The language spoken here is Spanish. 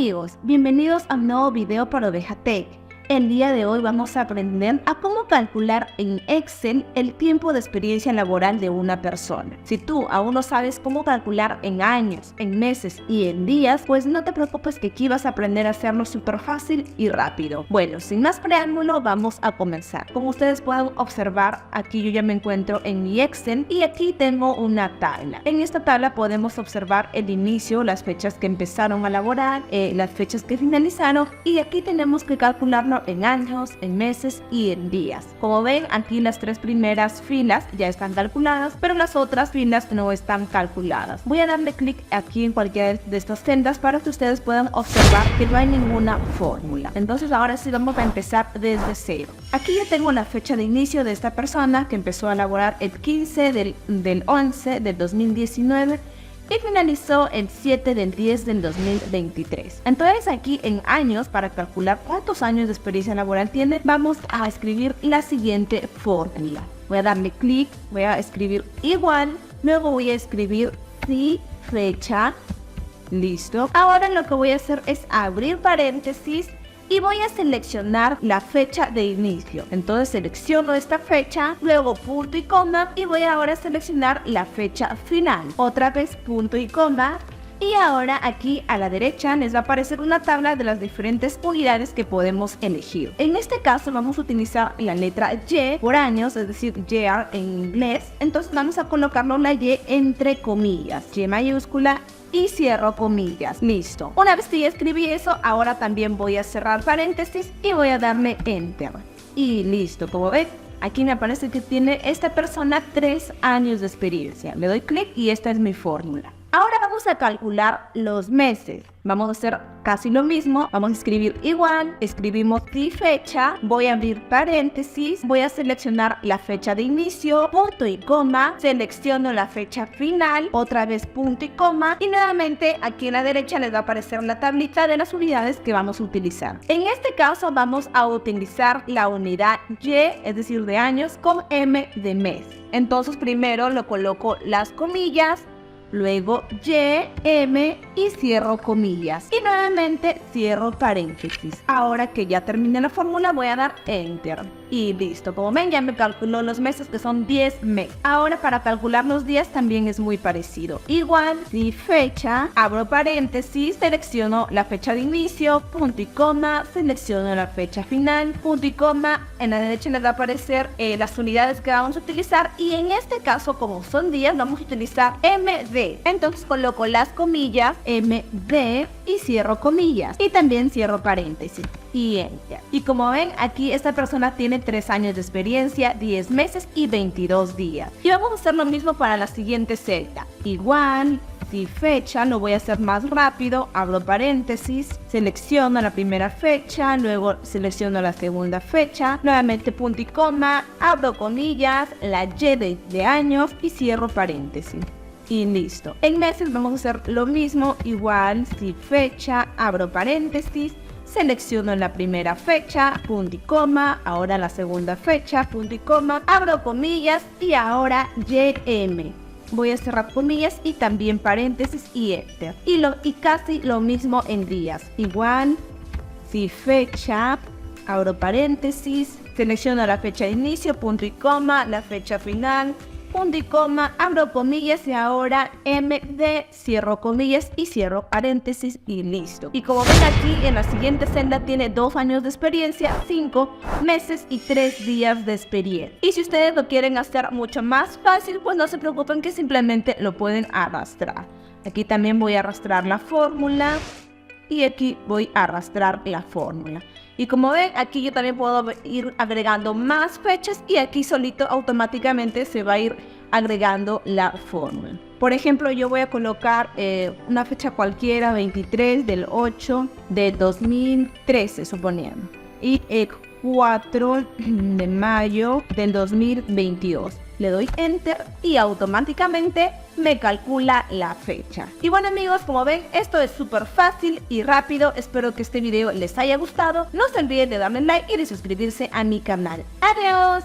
amigos, bienvenidos a un nuevo video para Oveja Tech. El día de hoy vamos a aprender a cómo calcular en Excel el tiempo de experiencia laboral de una persona. Si tú aún no sabes cómo calcular en años, en meses y en días, pues no te preocupes que aquí vas a aprender a hacerlo súper fácil y rápido. Bueno, sin más preámbulo, vamos a comenzar. Como ustedes pueden observar, aquí yo ya me encuentro en mi Excel y aquí tengo una tabla. En esta tabla podemos observar el inicio, las fechas que empezaron a laborar, las fechas que finalizaron, y aquí tenemos que calcularlo en años, en meses y en días. Como ven, aquí las tres primeras filas ya están calculadas, pero las otras filas no están calculadas. Voy a darle clic aquí en cualquiera de estas celdas para que ustedes puedan observar que no hay ninguna fórmula. Entonces ahora sí vamos a empezar desde cero. Aquí ya tengo la fecha de inicio de esta persona que empezó a laborar el 15 del 11 del 2019 y finalizó el 7 del 10 del 2023. Entonces aquí en años, para calcular cuántos años de experiencia laboral tiene, vamos a escribir la siguiente fórmula. Voy a darle clic, voy a escribir igual, luego voy a escribir sí, fecha, listo. Ahora lo que voy a hacer es abrir paréntesis y voy a seleccionar la fecha de inicio. Entonces selecciono esta fecha, luego punto y coma, y voy ahora a seleccionar la fecha final. Otra vez punto y coma. Y ahora aquí a la derecha les va a aparecer una tabla de las diferentes unidades que podemos elegir. En este caso vamos a utilizar la letra Y por años, es decir, year en inglés. Entonces vamos a colocarlo la Y entre comillas, Y mayúscula y cierro comillas. Listo. Una vez que ya escribí eso, ahora también voy a cerrar paréntesis y voy a darle enter. Y listo. Como ven, aquí me aparece que tiene esta persona 3 años de experiencia. Le doy clic y esta es mi fórmula. Ahora vamos a calcular los meses. Vamos a hacer casi lo mismo. Vamos a escribir igual. Escribimos sí fecha. Voy a abrir paréntesis. Voy a seleccionar la fecha de inicio. Punto y coma. Selecciono la fecha final. Otra vez punto y coma. Y nuevamente aquí en la derecha les va a aparecer la tablita de las unidades que vamos a utilizar. En este caso vamos a utilizar la unidad Y, es decir, de años, con M de mes. Entonces primero lo coloco las comillas. Luego Y, M y cierro comillas. Y nuevamente cierro paréntesis. Ahora que ya terminé la fórmula voy a dar Enter. Y listo. Como ven, ya me calculó los meses, que son 10 meses. Ahora para calcular los días también es muy parecido. Igual, si fecha, abro paréntesis, selecciono la fecha de inicio, punto y coma, selecciono la fecha final, punto y coma. En la derecha les va a aparecer las unidades que vamos a utilizar. Y en este caso, como son días, vamos a utilizar MD. Entonces coloco las comillas MD y cierro comillas. Y también cierro paréntesis. Y Enter. Y como ven, aquí esta persona tiene 3 años de experiencia, 10 meses y 22 días. Y vamos a hacer lo mismo para la siguiente celda. Igual, si fecha, lo voy a hacer más rápido. Abro paréntesis, selecciono la primera fecha, luego selecciono la segunda fecha, nuevamente punto y coma, abro comillas, la Y de años y cierro paréntesis. Y listo. En meses vamos a hacer lo mismo. Igual, si fecha, abro paréntesis, selecciono la primera fecha, punto y coma, ahora la segunda fecha, punto y coma, abro comillas y ahora YM. Voy a cerrar comillas y también paréntesis y Enter. Y casi lo mismo en días. Igual, si fecha, abro paréntesis, selecciono la fecha de inicio, punto y coma, la fecha final, punto y coma, abro comillas y ahora MD, cierro comillas y cierro paréntesis y listo. Y como ven aquí en la siguiente celda tiene 2 años de experiencia, 5 meses y 3 días de experiencia. Y si ustedes lo quieren hacer mucho más fácil, pues no se preocupen que simplemente lo pueden arrastrar. Aquí también voy a arrastrar la fórmula. Y aquí voy a arrastrar la fórmula. Y como ven, aquí yo también puedo ir agregando más fechas y aquí solito automáticamente se va a ir agregando la fórmula. Por ejemplo, yo voy a colocar una fecha cualquiera, 23 del 8 de 2013, suponiendo. Y 4 de mayo del 2022. Le doy Enter y automáticamente me calcula la fecha. Y bueno amigos, como ven, esto es súper fácil y rápido. Espero que este video les haya gustado. No se olviden de darle like y de suscribirse a mi canal. ¡Adiós!